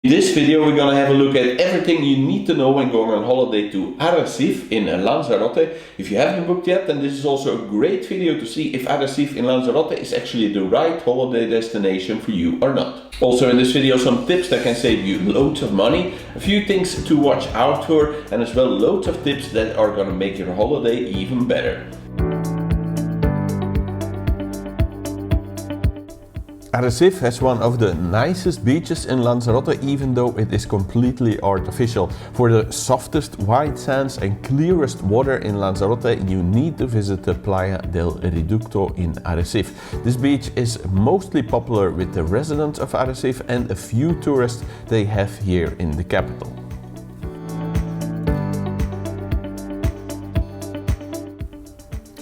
In this video we're gonna have a look at everything you need to know when going on holiday to Arrecife in Lanzarote. If you haven't booked yet, then this is also a great video to see if Arrecife in Lanzarote is actually the right holiday destination for you or not. Also in this video some tips that can save you loads of money, a few things to watch out for, and as well loads of tips that are gonna make your holiday even better. Arrecife has one of the nicest beaches in Lanzarote, even though it is completely artificial. For the softest white sands and clearest water in Lanzarote, you need to visit the Playa del Rey in Arrecife. This beach is mostly popular with the residents of Arrecife and a few tourists they have here in the capital.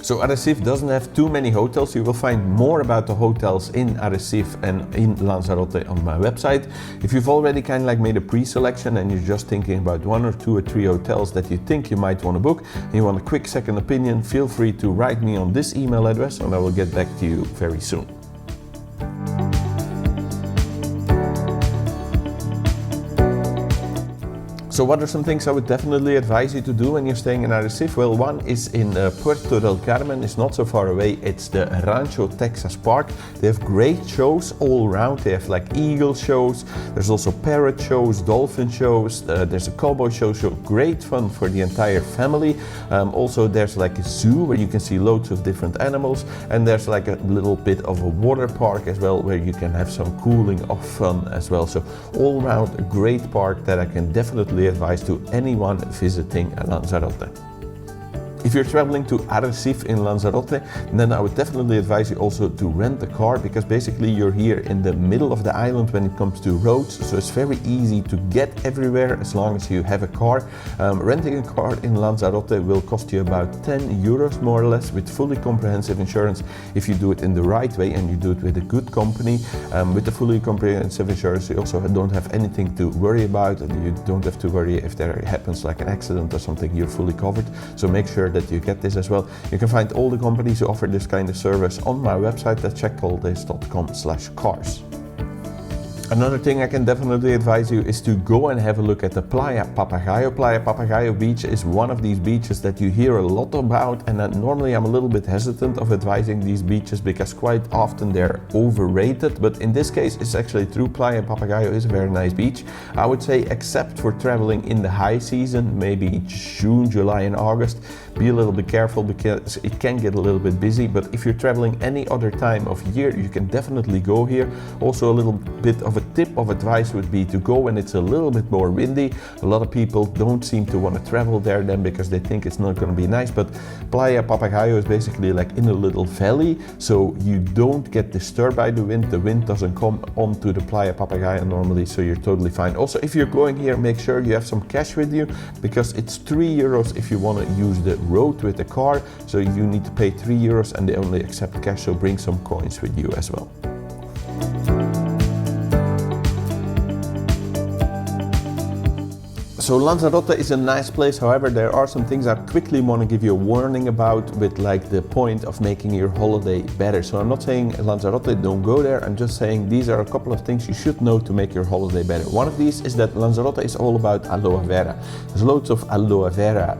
So Arrecife doesn't have too many hotels. You will find more about the hotels in Arrecife and in Lanzarote on my website. If you've already kind of like made a pre-selection and you're just thinking about one or two or three hotels that you think you might want to book and you want a quick second opinion, feel free to write me on this email address and I will get back to you very soon. So what are some things I would definitely advise you to do when you're staying in Arrecife? Well, one is in Puerto del Carmen. It's not so far away. It's the Rancho Texas Park. They have great shows all around. They have like eagle shows. There's also parrot shows, dolphin shows. There's a cowboy show. So great fun for the entire family. Also there's like a zoo where you can see loads of different animals. And there's like a little bit of a water park as well where you can have some cooling off fun as well. So all around a great park that I can definitely advice to anyone visiting Lanzarote. If you're traveling to Arrecife in Lanzarote, then I would definitely advise you also to rent a car, because basically you're here in the middle of the island when it comes to roads, so it's very easy to get everywhere as long as you have a car. Renting a car in Lanzarote will cost you about 10 euros more or less with fully comprehensive insurance if you do it in the right way and you do it with a good company. With the fully comprehensive insurance you also don't have anything to worry about, and you don't have to worry if there happens like an accident or something. You're fully covered, so make sure that you get this as well. You can find all the companies who offer this kind of service on my website at checkholidays.com/cars. Another thing I can definitely advise you is to go and have a look at the Playa Papagayo. Playa Papagayo beach is one of these beaches that you hear a lot about, and normally I'm a little bit hesitant of advising these beaches because quite often they're overrated, but in this case it's actually true. Playa Papagayo is a very nice beach. I would say except for traveling in the high season, maybe June, July and August, be a little bit careful because it can get a little bit busy, but if you're traveling any other time of year, you can definitely go here. Also a little bit of a tip of advice would be to go when it's a little bit more windy. A lot of people don't seem to want to travel there then because they think it's not going to be nice, but Playa Papagayo is basically like in a little valley, so you don't get disturbed by the wind. The wind doesn't come onto the Playa Papagayo normally, so you're totally fine. Also, if you're going here, make sure you have some cash with you, because it's 3 euros if you want to use the road with the car, so you need to pay 3 euros and they only accept cash, so bring some coins with you as well. So Lanzarote is a nice place, however there are some things I quickly want to give you a warning about with like the point of making your holiday better. So I'm not saying Lanzarote, don't go there, I'm just saying these are a couple of things you should know to make your holiday better. One of these is that Lanzarote is all about aloe vera. There's loads of aloe vera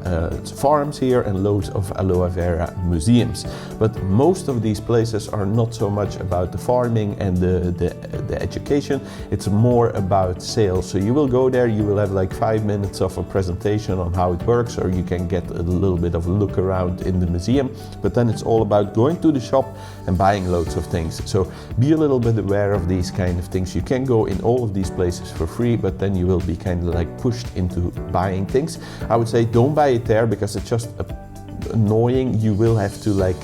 farms here and loads of aloe vera museums. But most of these places are not so much about the farming and the education, it's more about sales. So you will go there, you will have like 5 minutes of a presentation on how it works, or you can get a little bit of a look around in the museum, but then it's all about going to the shop and buying loads of things. So be a little bit aware of these kind of things. You can go in all of these places for free, but then you will be kind of like pushed into buying things. I would say don't buy it there because it's just annoying. You will have to like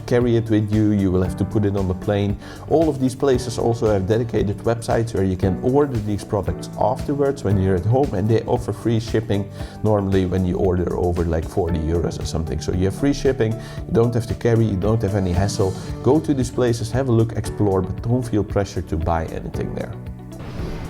carry it with you, you will have to put it on the plane. All of these places also have dedicated websites where you can order these products afterwards when you're at home, and they offer free shipping normally when you order over like 40 euros or something. So you have free shipping, you don't have to carry, you don't have any hassle. Go to these places, have a look, explore, but don't feel pressure to buy anything there.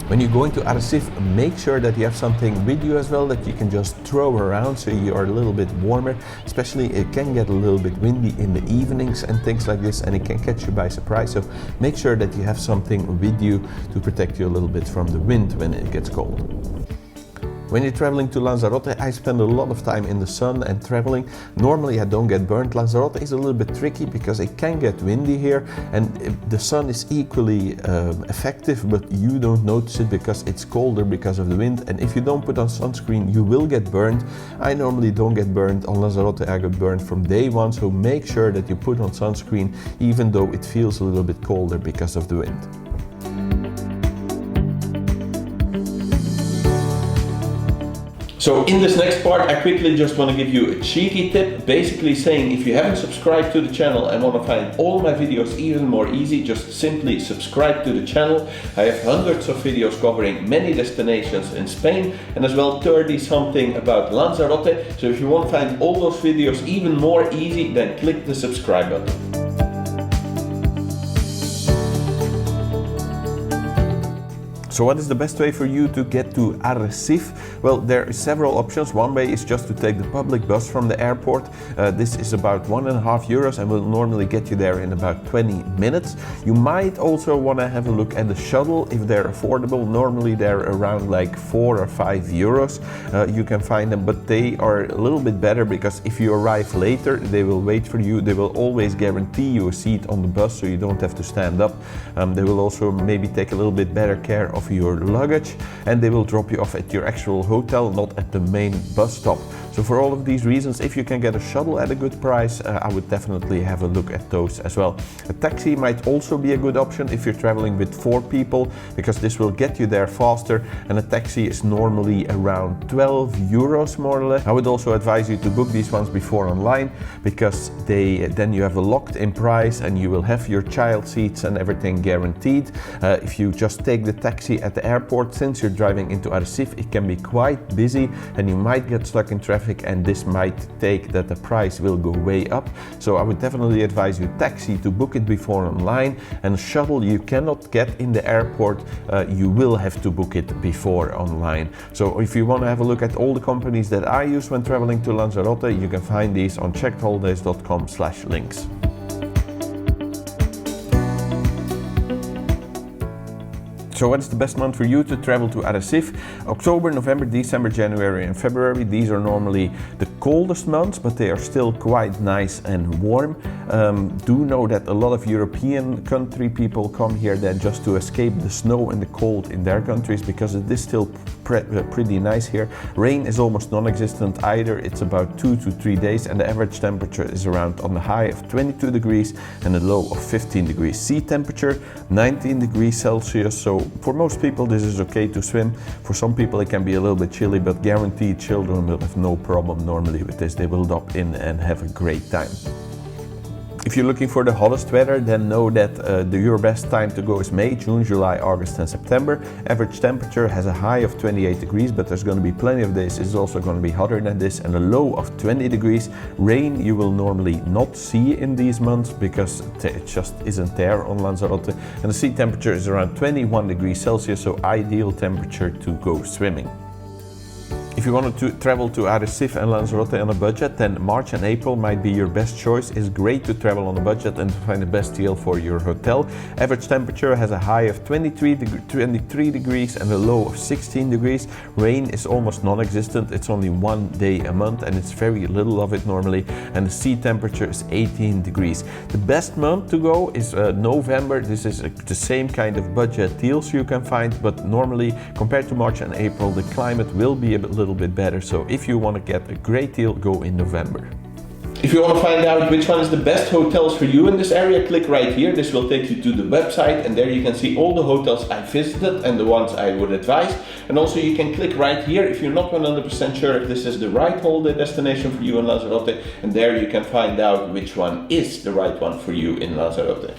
When you go into Arrecife, make sure that you have something with you as well that you can just throw around so you are a little bit warmer. Especially it can get a little bit windy in the evenings and things like this, and it can catch you by surprise. So make sure that you have something with you to protect you a little bit from the wind when it gets cold. When you're traveling to Lanzarote, I spend a lot of time in the sun and traveling. Normally I don't get burnt. Lanzarote is a little bit tricky because it can get windy here, and the sun is equally effective, but you don't notice it because it's colder because of the wind. And if you don't put on sunscreen, you will get burned. I normally don't get burned. On Lanzarote I got burned from day one, so make sure that you put on sunscreen even though it feels a little bit colder because of the wind. So in this next part, I quickly just want to give you a cheeky tip, basically saying if you haven't subscribed to the channel and want to find all my videos even more easy, just simply subscribe to the channel. I have hundreds of videos covering many destinations in Spain and as well 30 something about Lanzarote. So if you want to find all those videos even more easy, then click the subscribe button. So what is the best way for you to get to Arrecife? Well, there are several options. One way is just to take the public bus from the airport. This is about €1.50 and will normally get you there in about 20 minutes. You might also want to have a look at the shuttle if they're affordable. Normally they're around like €4 or €5. You can find them, but they are a little bit better because if you arrive later, they will wait for you. They will always guarantee you a seat on the bus so you don't have to stand up. They will also maybe take a little bit better care of your luggage, and they will drop you off at your actual hotel, not at the main bus stop. So for all of these reasons, if you can get a shuttle at a good price, I would definitely have a look at those as well. A taxi might also be a good option if you're traveling with 4 people, because this will get you there faster, and a taxi is normally around €12 more or less. I would also advise you to book these ones before online, because then you have a locked-in price and you will have your child seats and everything guaranteed. If you just take the taxi at the airport, since you're driving into Arrecife, it can be quite busy and you might get stuck in traffic, and this might take that the price will go way up. So I would definitely advise you taxi to book it before online, and shuttle you cannot get in the airport. You will have to book it before online. So if you want to have a look at all the companies that I use when traveling to Lanzarote, you can find these on checkedholidays.com/links. So what is the best month for you to travel to Arrecife? October, November, December, January and February. These are normally the coldest months, but they are still quite nice and warm. Do know that a lot of European country people come here then just to escape the snow and the cold in their countries, because it is still pretty nice here. Rain is almost non-existent either. It's about 2 to 3 days, and the average temperature is around on the high of 22 degrees and a low of 15 degrees. Sea temperature 19 degrees Celsius. So for most people this is okay to swim. For some people it can be a little bit chilly, but guaranteed children will have no problem normally with this. They will drop in and have a great time. If you're looking for the hottest weather, then know that your best time to go is May, June, July, August and September. Average temperature has a high of 28 degrees, but there's going to be plenty of days it's also going to be hotter than this, and a low of 20 degrees. Rain you will normally not see in these months because it just isn't there on Lanzarote, and the sea temperature is around 21 degrees Celsius, so ideal temperature to go swimming. If you want to travel to Arrecife and Lanzarote on a budget, then March and April might be your best choice. It's great to travel on a budget and to find the best deal for your hotel. Average temperature has a high of 23 degrees and a low of 16 degrees. Rain is almost non-existent. It's only 1 day a month and it's very little of it normally. And the sea temperature is 18 degrees. The best month to go is November. This is the same kind of budget deals you can find, but normally compared to March and April, the climate will be a little bit better. So if you want to get a great deal, go in November. If you want to find out which one is the best hotels for you in this area, click right here. This will take you to the website, and there you can see all the hotels I visited and the ones I would advise. And also you can click right here if you're not 100% sure if this is the right holiday destination for you in Lanzarote, and there you can find out which one is the right one for you in Lanzarote.